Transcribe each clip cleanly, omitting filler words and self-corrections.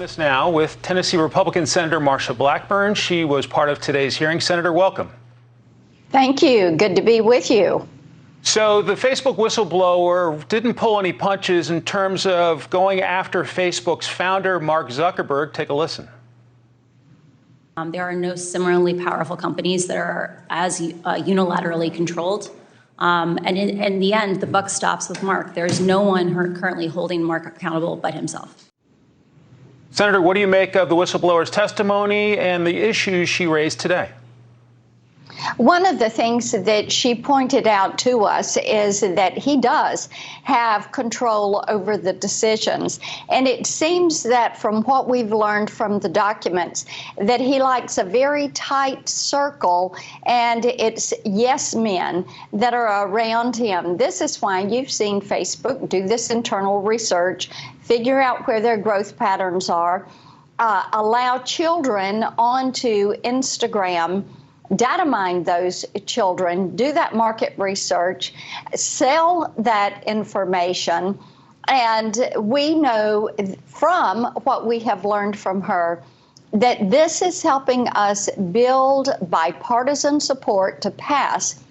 this now with Tennessee Republican Senator Marsha Blackburn. She was part of today's hearing. Senator, welcome. Thank you. Good to be with you. So the Facebook whistleblower didn't pull any punches in terms of going after Facebook's founder, Mark Zuckerberg. Take a listen. There are no similarly powerful companies that are as unilaterally controlled. And in the end, the buck stops with Mark. There is no one currently holding Mark accountable but himself. Senator, what do you make of the whistleblower's testimony and the issues she raised today? One of the things that she pointed out to us is that he does have control over the decisions. And it seems that from what we've learned from the documents, that he likes a very tight circle, and it's yes men that are around him. This is why you've seen Facebook do this internal research, figure out where their growth patterns are, allow children onto Instagram, data mine those children, do that market research, sell that information. And we know from what we have learned from her that this is helping us build bipartisan support to pass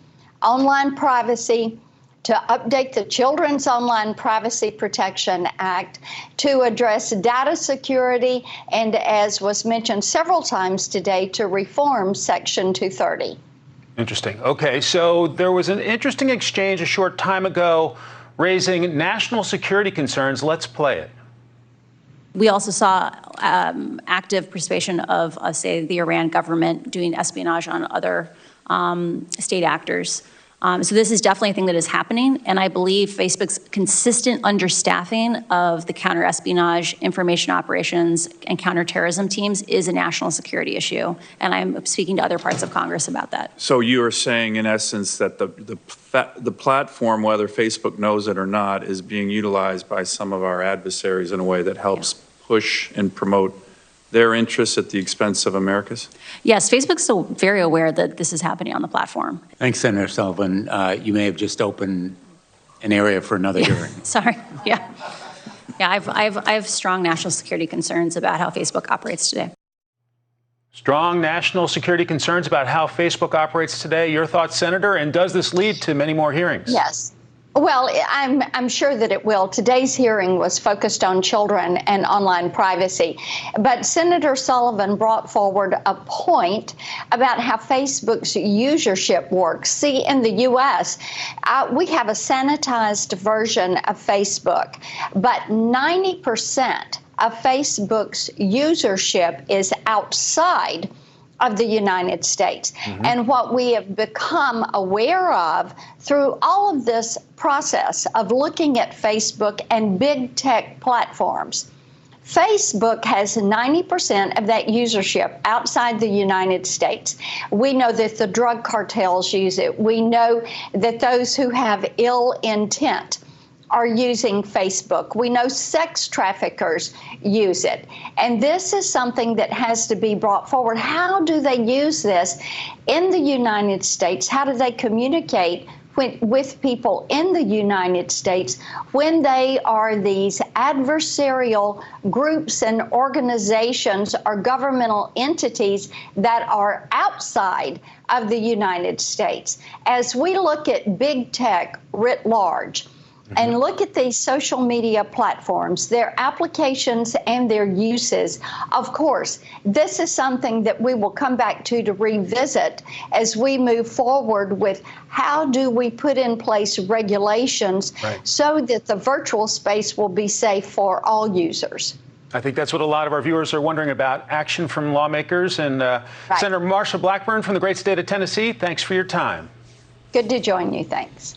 online privacy, to update the Children's Online Privacy Protection Act, to address data security, and as was mentioned several times today, to reform Section 230. Interesting. Okay, so there was an interesting exchange a short time ago raising national security concerns. Let's play it. We also saw active participation of, say, the Iran government doing espionage on other state actors. So this is definitely a thing that is happening, and I believe Facebook's consistent understaffing of the counter-espionage, information operations, and counterterrorism teams is a national security issue, and I'm speaking to other parts of Congress about that. So you are saying, in essence, that the platform, whether Facebook knows it or not, is being utilized by some of our adversaries in a way that helps push and promote their interests at the expense of America's? Yes, Facebook's still very aware that this is happening on the platform. Thanks, Senator Sullivan. You may have just opened an area for another hearing. Sorry. Yeah. I have strong national security concerns about how Facebook operates today. Strong national security concerns about how Facebook operates today. Your thoughts, Senator, and does this lead to many more hearings? Yes. Well, I'm sure that it will. Today's hearing was focused on children and online privacy. But Senator Sullivan brought forward a point about how Facebook's usership works. See, in the U.S., we have a sanitized version of Facebook, but 90% of Facebook's usership is outside of the United States. And what we have become aware of through all of this process of looking at Facebook and big tech platforms, Facebook has 90% of that usership outside the United States. We know that the drug cartels use it. We know that those who have ill intent are using Facebook. We know sex traffickers use it. And this is something that has to be brought forward. How do they use this in the United States? How do they communicate with people in the United States when they are these adversarial groups and organizations or governmental entities that are outside of the United States? As we look at big tech writ large, and look at these social media platforms, their applications and their uses. Of course, this is something that we will come back to revisit as we move forward with how do we put in place regulations so that the virtual space will be safe for all users. I think that's what a lot of our viewers are wondering about, action from lawmakers. And Senator Marsha Blackburn from the great state of Tennessee, thanks for your time. Good to join you. Thanks.